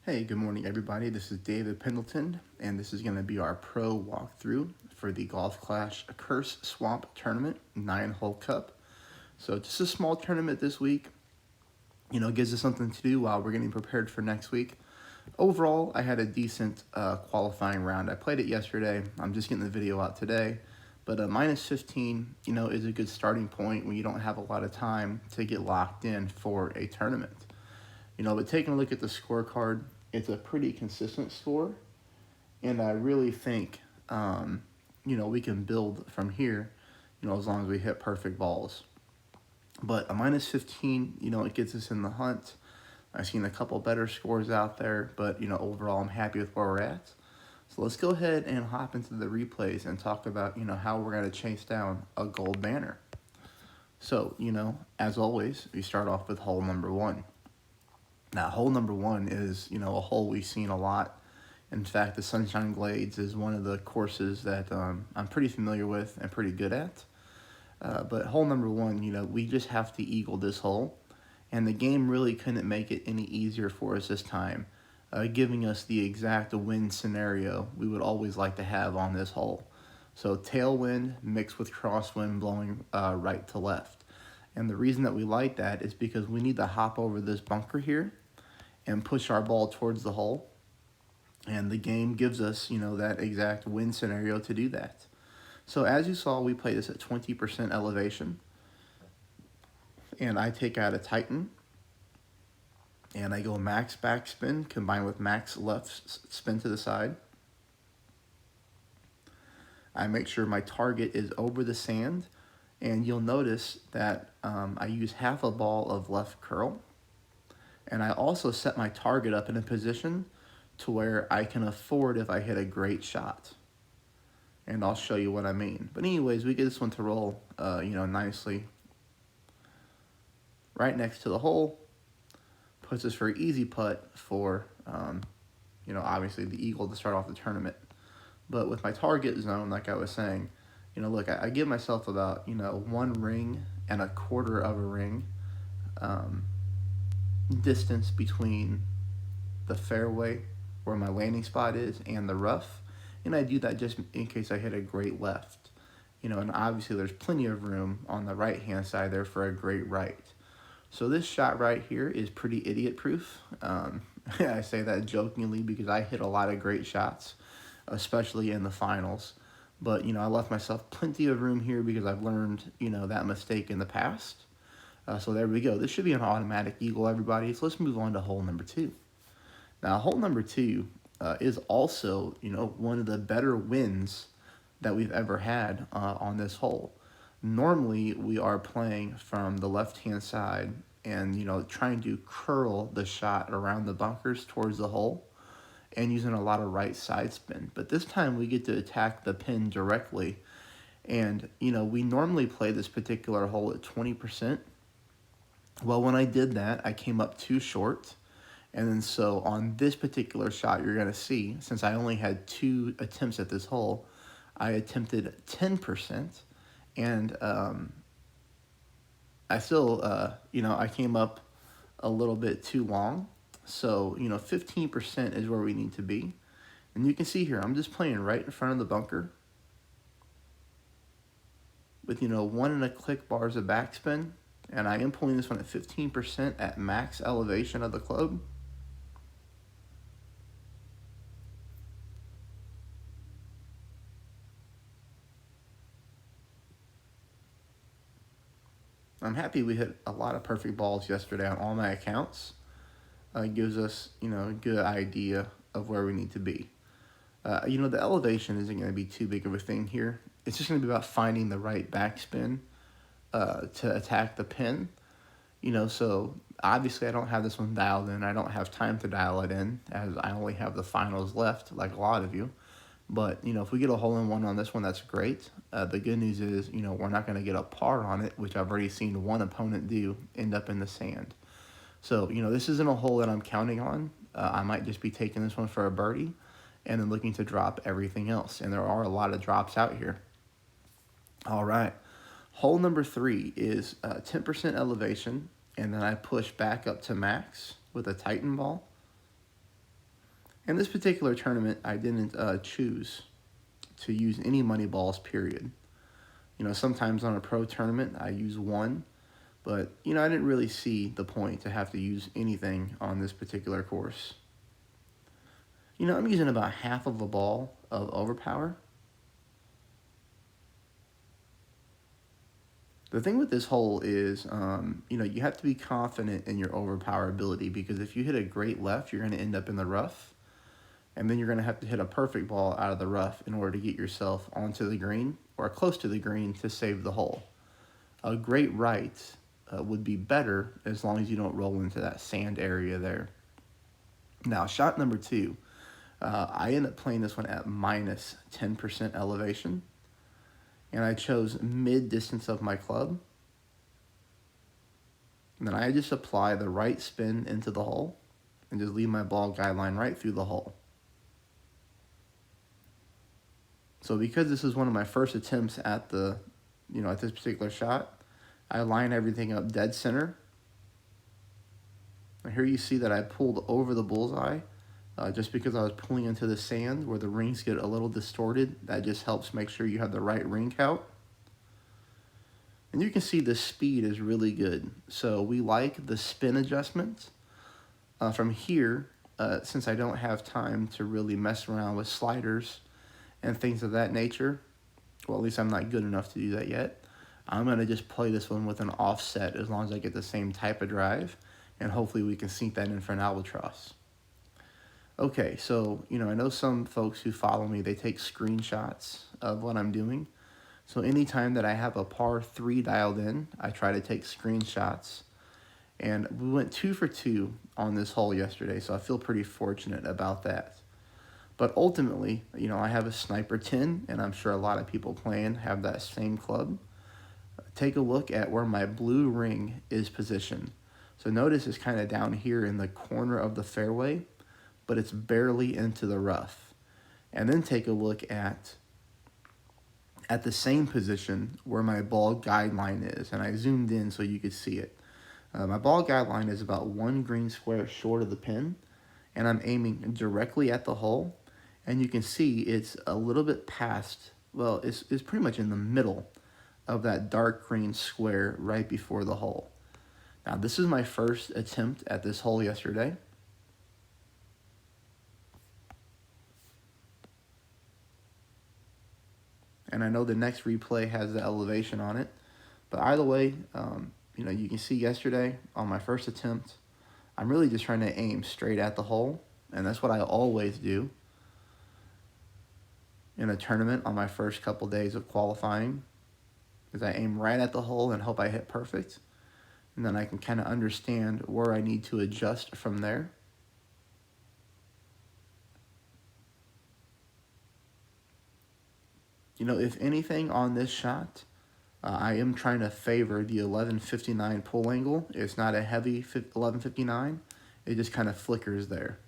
Hey, good morning, everybody. This is David Pendleton, and this is going to be our pro walkthrough for the Golf Clash Curse Swamp Tournament 9-hole cup. So, just a small tournament this week. Gives us something to do while we're getting prepared for next week. Overall, I had a decent qualifying round. I played it yesterday. I'm just getting the video out today. But minus 15, is a good starting point when you don't have a lot of time to get locked in for a tournament. But taking a look at the scorecard, it's a pretty consistent score, and I really think, we can build from here, as long as we hit perfect balls. But a minus 15, it gets us in the hunt. I've seen a couple better scores out there, but, overall I'm happy with where we're at. So let's go ahead and hop into the replays and talk about, how we're going to chase down a gold banner. So, as always, we start off with hole number 1. Now, hole number 1 is, a hole we've seen a lot. In fact, the Sunshine Glades is one of the courses that I'm pretty familiar with and pretty good at. But hole number 1, we just have to eagle this hole. And the game really couldn't make it any easier for us this time, giving us the exact win scenario we would always like to have on this hole. So tailwind mixed with crosswind blowing right to left. And the reason that we like that is because we need to hop over this bunker here and push our ball towards the hole. And the game gives us, that exact win scenario to do that. So as you saw, we play this at 20% elevation. And I take out a Titan. And I go max backspin combined with max left spin to the side. I make sure my target is over the sand. And you'll notice that I use half a ball of left curl. And I also set my target up in a position to where I can afford if I hit a great shot. And I'll show you what I mean. But anyways, we get this one to roll, nicely. Right next to the hole. Puts us for an easy putt for, obviously the eagle to start off the tournament. But with my target zone, like I was saying, look, I give myself about, 1 ring and a quarter of a ring distance between the fairway where my landing spot is and the rough. And I do that just in case I hit a great left. And obviously there's plenty of room on the right-hand side there for a great right. So this shot right here is pretty idiot-proof. I say that jokingly because I hit a lot of great shots, especially in the finals. But, I left myself plenty of room here because I've learned, that mistake in the past. So there we go. This should be an automatic eagle, everybody. So let's move on to hole number 2. Now, hole number 2 is also, one of the better wins that we've ever had on this hole. Normally, we are playing from the left-hand side and, trying to curl the shot around the bunkers towards the hole and using a lot of right side spin. But this time we get to attack the pin directly. And, we normally play this particular hole at 20%. Well, when I did that, I came up too short. And then so on this particular shot, you're going to see, since I only had 2 attempts at this hole, I attempted 10%. And I still, I came up a little bit too long. So, 15% is where we need to be. And you can see here, I'm just playing right in front of the bunker with, 1 and a click bars of backspin. And I am pulling this one at 15% at max elevation of the club. I'm happy we hit a lot of perfect balls yesterday on all my accounts. It gives us, a good idea of where we need to be. The elevation isn't going to be too big of a thing here. It's just going to be about finding the right backspin to attack the pin. So obviously I don't have this one dialed in. I don't have time to dial it in as I only have the finals left, like a lot of you. But, if we get a hole-in-one on this one, that's great. The good news is, we're not going to get a par on it, which I've already seen one opponent do, end up in the sand. So, this isn't a hole that I'm counting on. I might just be taking this one for a birdie and then looking to drop everything else. And there are a lot of drops out here. All right. Hole number 3 is 10% elevation, and then I push back up to max with a Titan ball. In this particular tournament, I didn't choose to use any money balls, period. Sometimes on a pro tournament, I use one, but, I didn't really see the point to have to use anything on this particular course. I'm using about half of a ball of overpower. The thing with this hole is, you have to be confident in your overpower ability, because if you hit a great left, you're going to end up in the rough, and then you're going to have to hit a perfect ball out of the rough in order to get yourself onto the green or close to the green to save the hole. A great right would be better as long as you don't roll into that sand area there. Now, shot number 2, I ended up playing this one at minus 10% elevation, and I chose mid-distance of my club. And then I just apply the right spin into the hole and just leave my ball guideline right through the hole. So because this is one of my first attempts at at this particular shot, I line everything up dead center. And here you see that I pulled over the bullseye just because I was pulling into the sand where the rings get a little distorted. That just helps make sure you have the right ring count. And you can see the speed is really good. So we like the spin adjustment. From here, since I don't have time to really mess around with sliders and things of that nature, well, at least I'm not good enough to do that yet, I'm going to just play this one with an offset as long as I get the same type of drive, and hopefully we can sink that in for an albatross. Okay, so, I know some folks who follow me, they take screenshots of what I'm doing. So anytime that I have a par 3 dialed in, I try to take screenshots. And we went 2 for 2 on this hole yesterday, so I feel pretty fortunate about that. But ultimately, I have a Sniper 10, and I'm sure a lot of people playing have that same club. Take a look at where my blue ring is positioned. So notice it's kind of down here in the corner of the fairway, but it's barely into the rough. And then take a look at the same position where my ball guideline is, and I zoomed in so you could see it. My ball guideline is about 1 green square short of the pin, and I'm aiming directly at the hole. And you can see it's a little bit past, well, it's pretty much in the middle of that dark green square right before the hole. Now, this is my first attempt at this hole yesterday. And I know the next replay has the elevation on it. But either way, you can see yesterday on my first attempt, I'm really just trying to aim straight at the hole. And that's what I always do in a tournament on my first couple days of qualifying, is I aim right at the hole and hope I hit perfect. And then I can kind of understand where I need to adjust from there. If anything on this shot, I am trying to favor the 1159 pull angle. It's not a heavy 1159. It just kind of flickers there.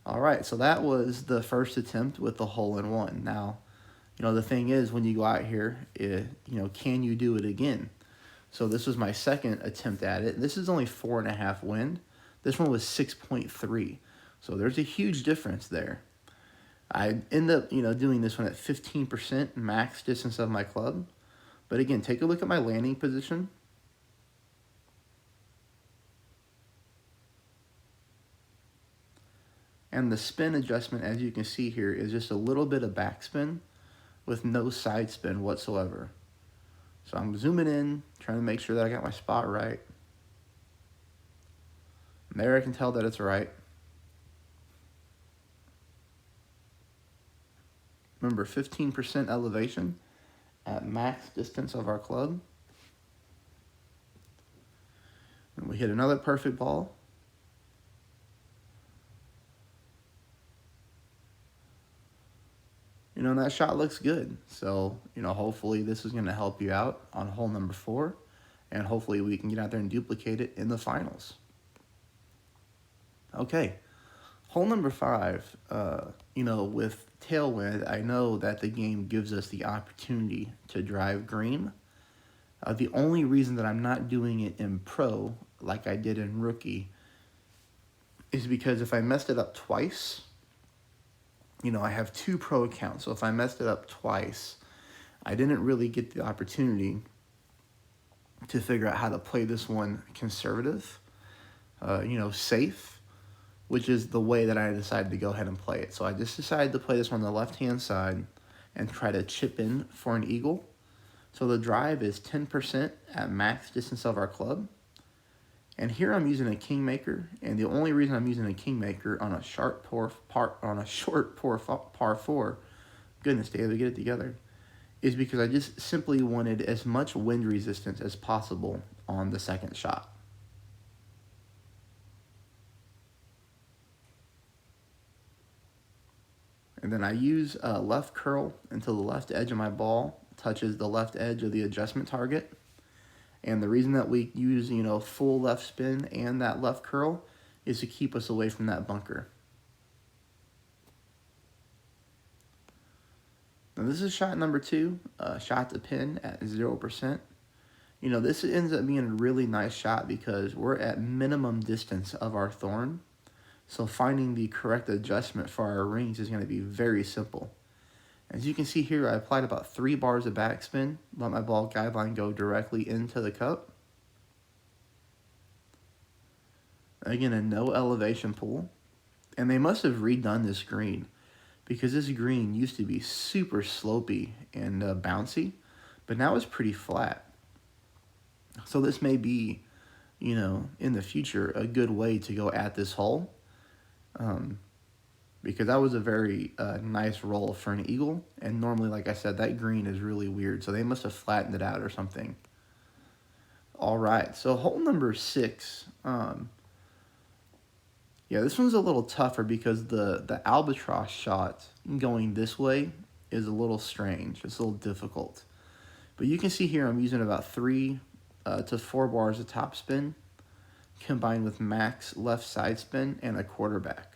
All right, so that was the first attempt with the hole-in-one. Now, the thing is, when you go out here, can you do it again? So this was my second attempt at it. This is only 4.5 wind. This one was 6.3. So there's a huge difference there. I end up, doing this one at 15% max distance of my club. But again, take a look at my landing position. And the spin adjustment, as you can see here, is just a little bit of backspin with no side spin whatsoever. So I'm zooming in, trying to make sure that I got my spot right. And there I can tell that it's right. Remember, 15% elevation at max distance of our club. And we hit another perfect ball. And that shot looks good. So, hopefully this is going to help you out on hole number 4. And hopefully we can get out there and duplicate it in the finals. Okay, hole number 5, with tailwind, I know that the game gives us the opportunity to drive green. The only reason that I'm not doing it in pro like I did in rookie is because if I messed it up twice, you know, I have 2 pro accounts. So if I messed it up twice, I didn't really get the opportunity to figure out how to play this one conservative, you know, safe, which is the way that I decided to go ahead and play it. So I just decided to play this on the left-hand side and try to chip in for an eagle. So the drive is 10% at max distance of our club. And here I'm using a kingmaker, and the only reason I'm using a kingmaker on a short par 4, goodness, David, get it together, is because I just simply wanted as much wind resistance as possible on the second shot. And then I use a left curl until the left edge of my ball touches the left edge of the adjustment target. And the reason that we use, you know, full left spin and that left curl is to keep us away from that bunker. Now this is shot number 2, shot to pin at 0%. You know, this ends up being a really nice shot because we're at minimum distance of our thorn. So finding the correct adjustment for our rings is going to be very simple. As you can see here, I applied about 3 bars of backspin, let my ball guideline go directly into the cup. Again, a no elevation pull. And they must have redone this green because this green used to be super slopey and bouncy, but now it's pretty flat. So this may be, you know, in the future, a good way to go at this hole. Because that was a very nice roll for an eagle. And normally, like I said, that green is really weird. So they must have flattened it out or something. All right, so hole number 6. Yeah, this one's a little tougher because the albatross shot going this way is a little strange. It's a little difficult. But you can see here I'm using about 3 to 4 bars of topspin combined with max left side spin and a quarterback.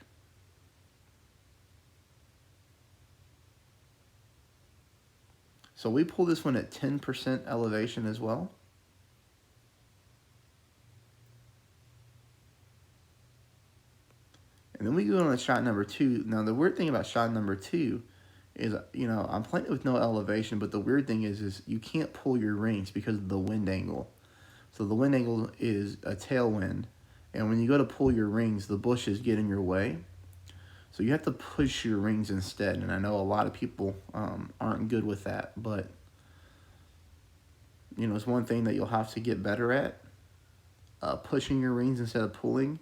So we pull this one at 10% elevation as well. And then we go on to shot number 2. Now the weird thing about shot number 2 is, you know, I'm playing it with no elevation, but the weird thing is you can't pull your rings because of the wind angle. So the wind angle is a tailwind, and when you go to pull your rings, the bushes get in your way. So you have to push your rings instead, and I know a lot of people aren't good with that, but you know, it's one thing that you'll have to get better at, pushing your rings instead of pulling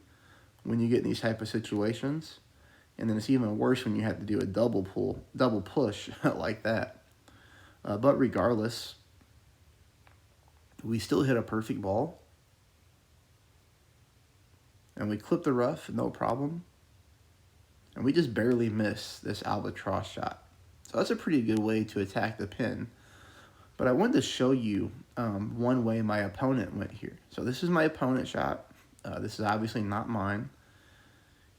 when you get in these type of situations. And then it's even worse when you have to do a double push like that. But regardless, we still hit a perfect ball, and we clip the rough, no problem. And we just barely miss this albatross shot. So that's a pretty good way to attack the pin. But I wanted to show you one way my opponent went here. So this is my opponent's shot. This is obviously not mine.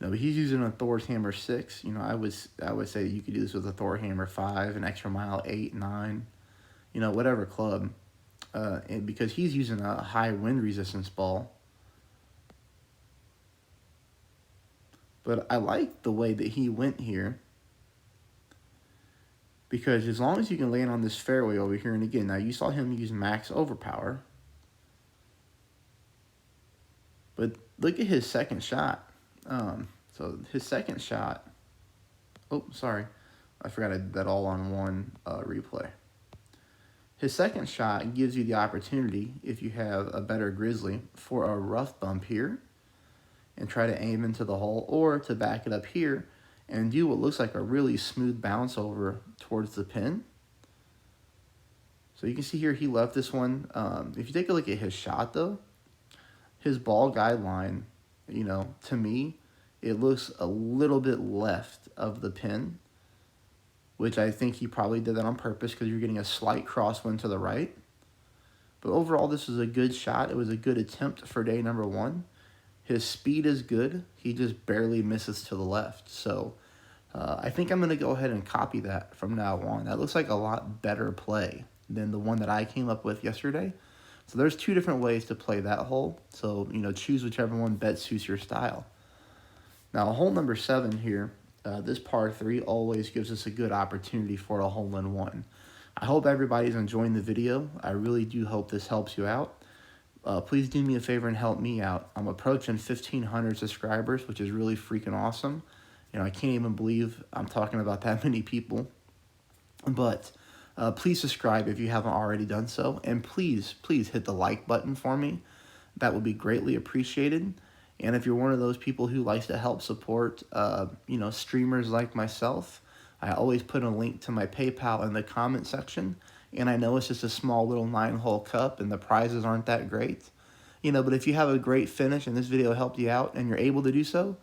You know, but he's using a Thor's Hammer 6. You know, I would say you could do this with a Thor Hammer 5, an Extra Mile 8, 9, you know, whatever club. And because he's using a high wind resistance ball. But I like the way that he went here, because as long as you can land on this fairway over here, and again, now you saw him use max overpower, but look at his second shot. So his second shot, oh, sorry, I forgot I did that all on one replay. His second shot gives you the opportunity, if you have a better grizzly, for a rough bump here and try to aim into the hole, or to back it up here and do what looks like a really smooth bounce over towards the pin. So you can see here he left this one. If you take a look at his shot though, his ball guideline, you know, to me, it looks a little bit left of the pin, which I think he probably did that on purpose because you're getting a slight crosswind to the right. But overall, this was a good shot. It was a good attempt for day number 1. His speed is good. He just barely misses to the left. So I think I'm going to go ahead and copy that from now on. That looks like a lot better play than the one that I came up with yesterday. So there's 2 different ways to play that hole. So, you know, choose whichever one best suits your style. Now, hole number 7 here, this par 3 always gives us a good opportunity for a hole-in-one. I hope everybody's enjoying the video. I really do hope this helps you out. Please do me a favor and help me out. I'm approaching 1,500 subscribers, which is really freaking awesome. You know, I can't even believe I'm talking about that many people. But please subscribe if you haven't already done so. And please hit the like button for me. That would be greatly appreciated. And if you're one of those people who likes to help support, streamers like myself, I always put a link to my PayPal in the comment section. And I know it's just a small little 9-hole cup and the prizes aren't that great. But if you have a great finish and this video helped you out and you're able to do so,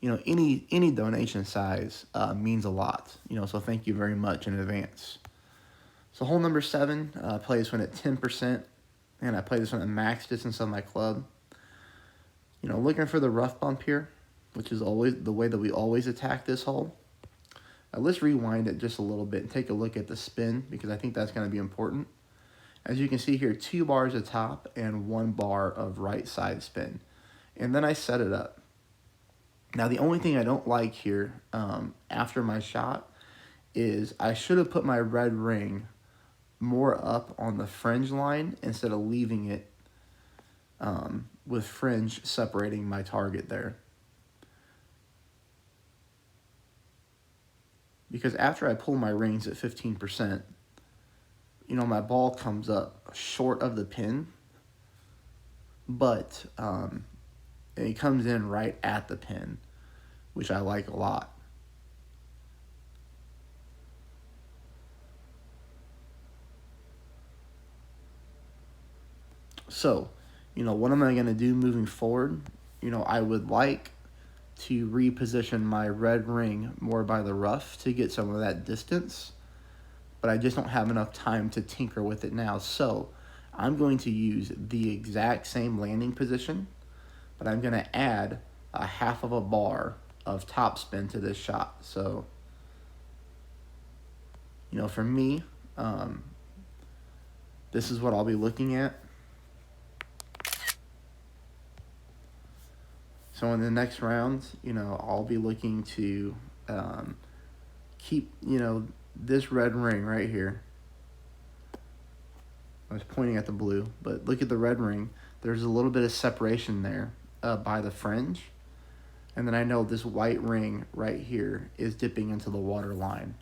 any donation size means a lot. So thank you very much in advance. So hole number 7, I play this one at 10%, and I play this one at max distance of my club. Looking for the rough bump here, which is always the way that we always attack this hole. Let's rewind it just a little bit and take a look at the spin, because I think that's going to be important. As you can see here, 2 bars of top and 1 bar of right side spin. And then I set it up. Now, the only thing I don't like here after my shot is I should have put my red ring more up on the fringe line instead of leaving it with fringe separating my target there. Because after I pull my rings at 15%, my ball comes up short of the pin, but it comes in right at the pin, which I like a lot. So, what am I going to do moving forward? I would like to reposition my red ring more by the rough to get some of that distance, but I just don't have enough time to tinker with it now. So I'm going to use the exact same landing position, but I'm going to add a half of a bar of topspin to this shot. So, for me, this is what I'll be looking at. So in the next round, I'll be looking to keep, this red ring right here. I was pointing at the blue, but look at the red ring. There's a little bit of separation there by the fringe. And then I know this white ring right here is dipping into the water line.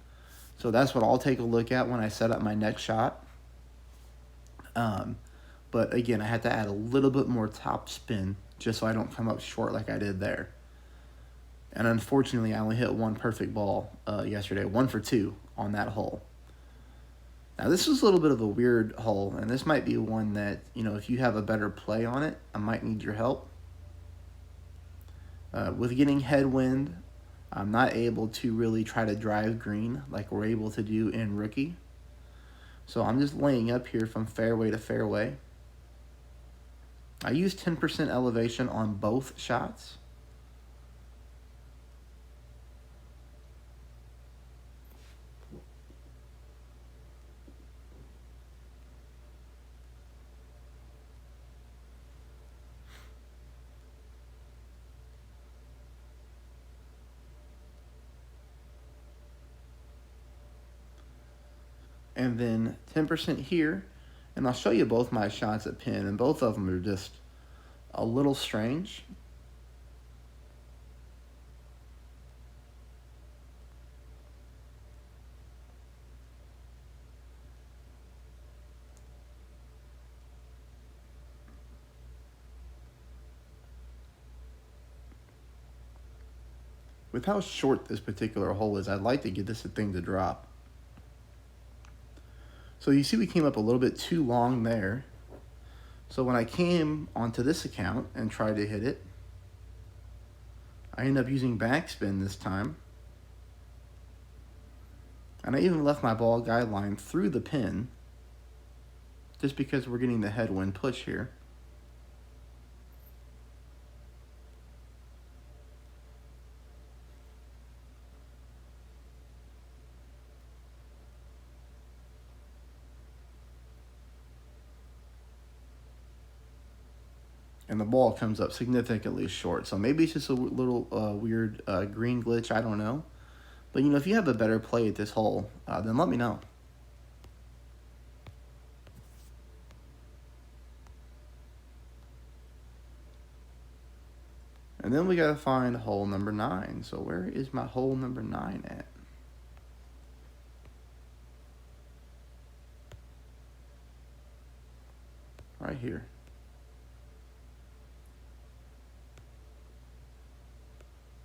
So that's what I'll take a look at when I set up my next shot. But again, I had to add a little bit more top spin just so I don't come up short like I did there. And unfortunately, I only hit 1 perfect ball yesterday, 1 for 2 on that hole. Now, this is a little bit of a weird hole, and this might be one that, if you have a better play on it, I might need your help. With getting headwind, I'm not able to really try to drive green like we're able to do in Rookie. So I'm just laying up here from fairway to fairway. I use 10% elevation on both shots. And then 10% here. And I'll show you both my shots at pin, and both of them are just a little strange. With how short this particular hole is, I'd like to get this thing to drop. So you see we came up a little bit too long there. So when I came onto this account and tried to hit it, I ended up using backspin this time. And I even left my ball guideline through the pin just because we're getting the headwind push here. and the ball comes up significantly short. So maybe it's just a little weird green glitch, I don't know. But, you know, if you have a better play at this hole, then let me know. And then we got to find hole number 9. So where is my hole number 9 at? Right here.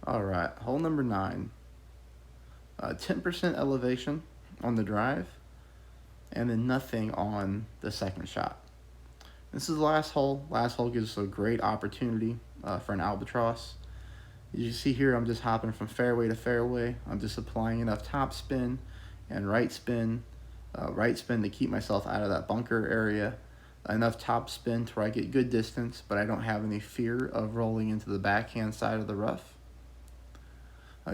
All right, hole number 9. 10% elevation on the drive, and then nothing on the second shot. This is the last hole. Last hole gives us a great opportunity for an albatross. As you see here, I'm just hopping from fairway to fairway. I'm just applying enough top spin and right spin to keep myself out of that bunker area. Enough top spin to where I get good distance, but I don't have any fear of rolling into the backhand side of the rough.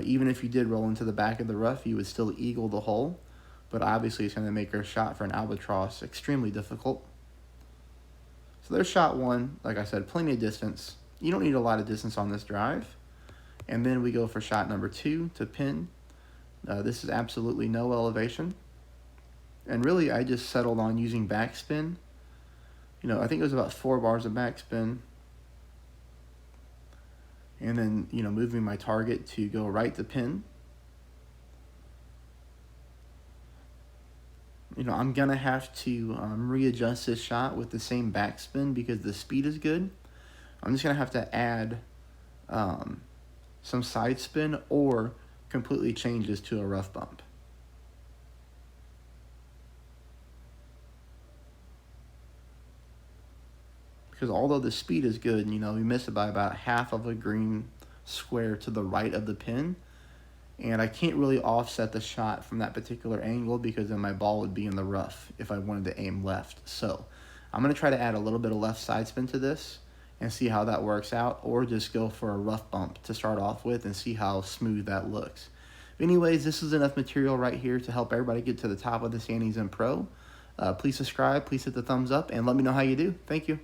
Even if you did roll into the back of the rough, you would still eagle the hole, but obviously it's going to make our shot for an albatross extremely difficult. So there's shot 1. Like I said, plenty of distance. You don't need a lot of distance on this drive. And then we go for shot number 2 to pin. This is absolutely no elevation. And really, I just settled on using backspin. You know, I think it was about 4 bars of backspin. And then, you know, moving my target to go right to pin. You know, I'm going to have to readjust this shot with the same backspin because the speed is good. I'm just going to have to add some side spin or completely change this to a rough bump. Because although the speed is good, you know, we missed it by about half of a green square to the right of the pin. And I can't really offset the shot from that particular angle because then my ball would be in the rough if I wanted to aim left. So I'm going to try to add a little bit of left side spin to this and see how that works out, or just go for a rough bump to start off with and see how smooth that looks. But anyways, this is enough material right here to help everybody get to the top of the standings in pro. Please subscribe, please hit the thumbs up, and let me know how you do. Thank you.